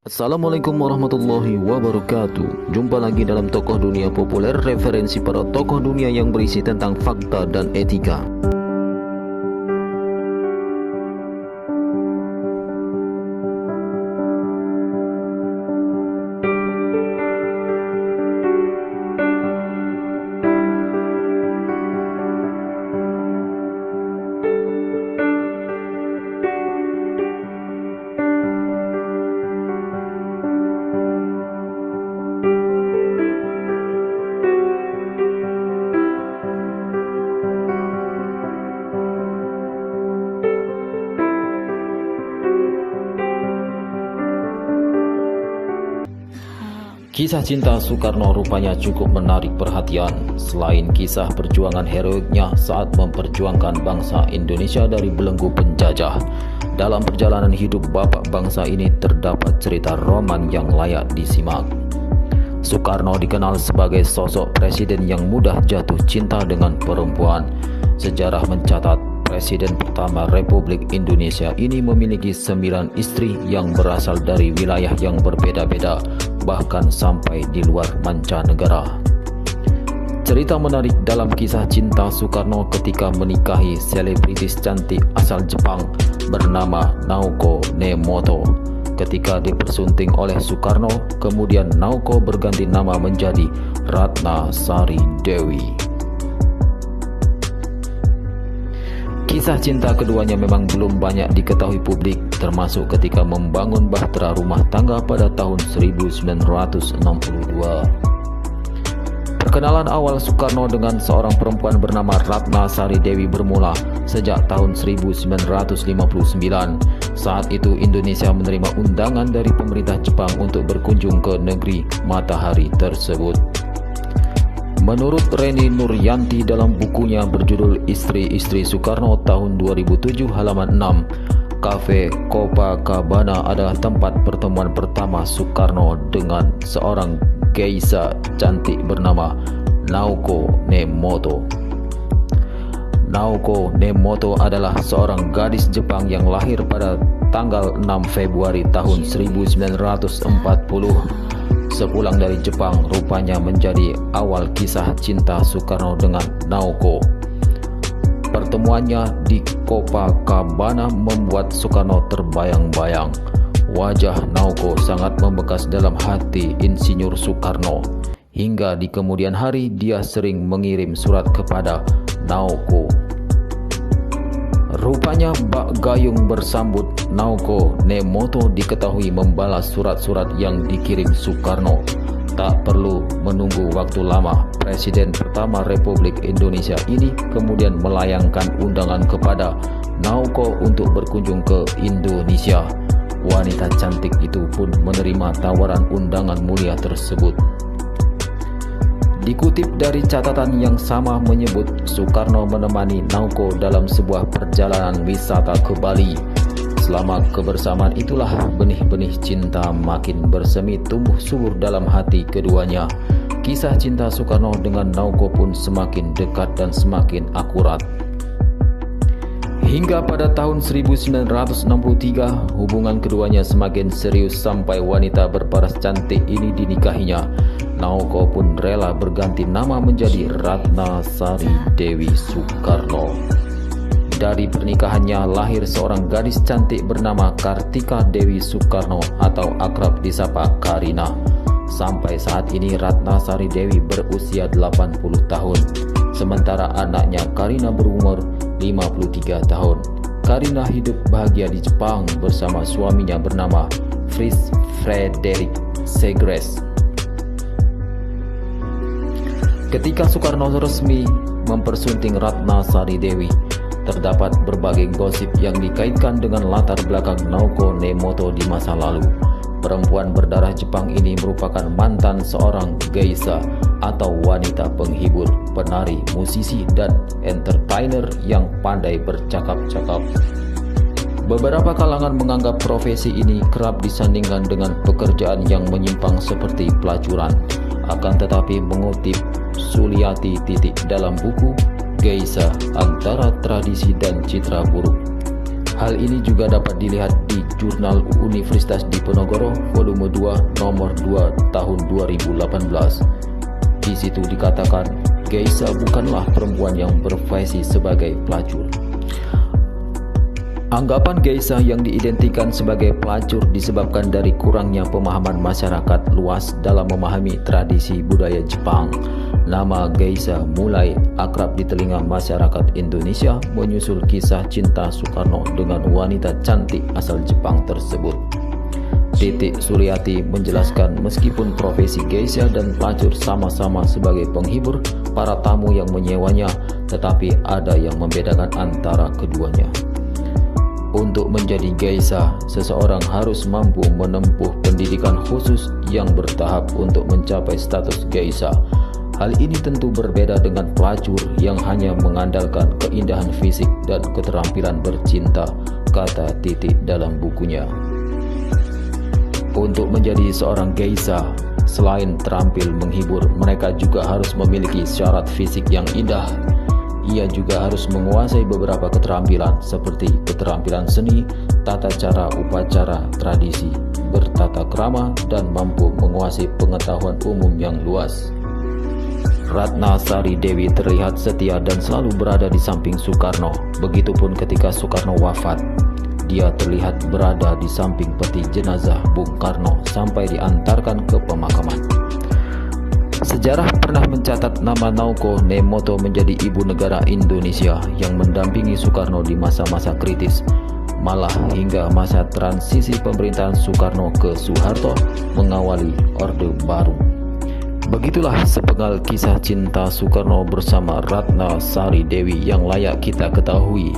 Assalamualaikum warahmatullahi wabarakatuh. Jumpa lagi dalam Tokoh Dunia Populer, referensi para tokoh dunia yang berisi tentang fakta dan etika. Kisah cinta Soekarno rupanya cukup menarik perhatian. Selain kisah perjuangan heroiknya saat memperjuangkan bangsa Indonesia dari belenggu penjajah, dalam perjalanan hidup bapak bangsa ini terdapat cerita roman yang layak disimak. Soekarno dikenal sebagai sosok presiden yang mudah jatuh cinta dengan perempuan. Sejarah mencatat Presiden pertama Republik Indonesia ini memiliki 9 istri yang berasal dari wilayah yang berbeda-beda, bahkan sampai di luar mancanegara. Cerita menarik dalam kisah cinta Soekarno ketika menikahi selebritis cantik asal Jepang bernama Naoko Nemoto. Ketika dipersunting oleh Soekarno, kemudian Naoko berganti nama menjadi Ratna Sari Dewi. Kisah cinta keduanya memang belum banyak diketahui publik, termasuk ketika membangun bahtera rumah tangga pada tahun 1962. Perkenalan awal Soekarno dengan seorang perempuan bernama Ratna Sari Dewi bermula sejak tahun 1959. Saat itu Indonesia menerima undangan dari pemerintah Jepang untuk berkunjung ke negeri matahari tersebut. Menurut Reni Nuryanti dalam bukunya berjudul Istri-Istri Soekarno tahun 2007 halaman 6, Cafe Copacabana adalah tempat pertemuan pertama Soekarno dengan seorang geisha cantik bernama Naoko Nemoto. Naoko Nemoto adalah seorang gadis Jepang yang lahir pada tanggal 6 Februari tahun 1940. Sepulang dari Jepang, rupanya menjadi awal kisah cinta Soekarno dengan Naoko. Pertemuannya di Copacabana membuat Soekarno terbayang-bayang. Wajah Naoko sangat membekas dalam hati Insinyur Soekarno. Hingga di kemudian hari dia sering mengirim surat kepada Naoko. Rupanya Bak Gayung bersambut Naoko Nemoto diketahui membalas surat-surat yang dikirim Soekarno. Tak perlu menunggu waktu lama, Presiden pertama Republik Indonesia ini kemudian melayangkan undangan kepada Naoko untuk berkunjung ke Indonesia. Wanita cantik itu pun menerima tawaran undangan mulia tersebut. Dikutip dari catatan yang sama menyebut Soekarno menemani Naoko dalam sebuah perjalanan wisata ke Bali. Selama kebersamaan itulah benih-benih cinta makin bersemi tumbuh subur dalam hati keduanya. Kisah cinta Soekarno dengan Naoko pun semakin dekat dan semakin akurat. Hingga pada tahun 1963, hubungan keduanya semakin serius sampai wanita berparas cantik ini dinikahinya. Naoko pun rela berganti nama menjadi Ratna Sari Dewi Soekarno. Dari pernikahannya lahir seorang gadis cantik bernama Kartika Dewi Soekarno atau akrab disapa Karina. Sampai saat ini Ratna Sari Dewi berusia 80 tahun, sementara anaknya Karina berumur 53 tahun. Karina hidup bahagia di Jepang bersama suaminya bernama Fritz Frederick Segres. Ketika Soekarno resmi mempersunting Ratna Sari Dewi, terdapat berbagai gosip yang dikaitkan dengan latar belakang Naoko Nemoto di masa lalu. Perempuan berdarah Jepang ini merupakan mantan seorang geisha atau wanita penghibur, penari, musisi, dan entertainer yang pandai bercakap-cakap. Beberapa kalangan menganggap profesi ini kerap disandingkan dengan pekerjaan yang menyimpang seperti pelacuran. Akan tetapi mengutip Suliati dalam buku Geisha Antara Tradisi dan Citra Buruk, Hal ini juga dapat dilihat di Jurnal Universitas Diponegoro volume 2 nomor 2 tahun 2018. Di situ dikatakan, Geisa bukanlah perempuan yang berprofesi sebagai pelacur. Anggapan Geisa yang diidentikan sebagai pelacur disebabkan dari kurangnya pemahaman masyarakat luas dalam memahami tradisi budaya Jepang. Nama Geisa mulai akrab di telinga masyarakat Indonesia menyusul kisah cinta Soekarno dengan wanita cantik asal Jepang tersebut. Titik Suryati menjelaskan meskipun profesi Geisa dan pelacur sama-sama sebagai penghibur para tamu yang menyewanya, tetapi ada yang membedakan antara keduanya. Untuk menjadi Geisa, seseorang harus mampu menempuh pendidikan khusus yang bertahap untuk mencapai status Geisa. Hal ini tentu berbeda dengan pelacur yang hanya mengandalkan keindahan fisik dan keterampilan bercinta, kata Titi dalam bukunya. Untuk menjadi seorang Geisa, selain terampil menghibur, mereka juga harus memiliki syarat fisik yang indah. Ia juga harus menguasai beberapa keterampilan seperti keterampilan seni, tata cara upacara, tradisi, bertata krama, dan mampu menguasai pengetahuan umum yang luas. Ratna Sari Dewi terlihat setia dan selalu berada di samping Soekarno. Begitupun ketika Soekarno wafat, dia terlihat berada di samping peti jenazah Bung Karno sampai diantarkan ke pemakaman. Sejarah pernah mencatat nama Naoko Nemoto menjadi ibu negara Indonesia yang mendampingi Soekarno di masa-masa kritis, malah hingga masa transisi pemerintahan Soekarno ke Soeharto mengawali Orde Baru. Begitulah sepenggal kisah cinta Soekarno bersama Ratna Sari Dewi yang layak kita ketahui.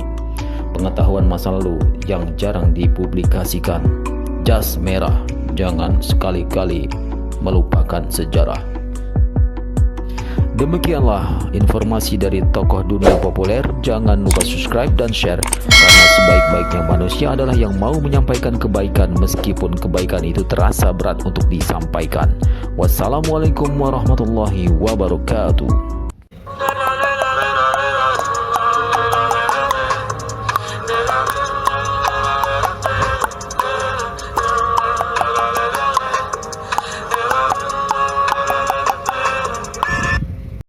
Pengetahuan masa lalu yang jarang dipublikasikan. Jas merah, jangan sekali-kali melupakan sejarah. Demikianlah informasi dari tokoh dunia populer. Jangan lupa subscribe dan share, karena sebaik-baiknya manusia adalah yang mau menyampaikan kebaikan meskipun kebaikan itu terasa berat untuk disampaikan. Wassalamualaikum warahmatullahi wabarakatuh.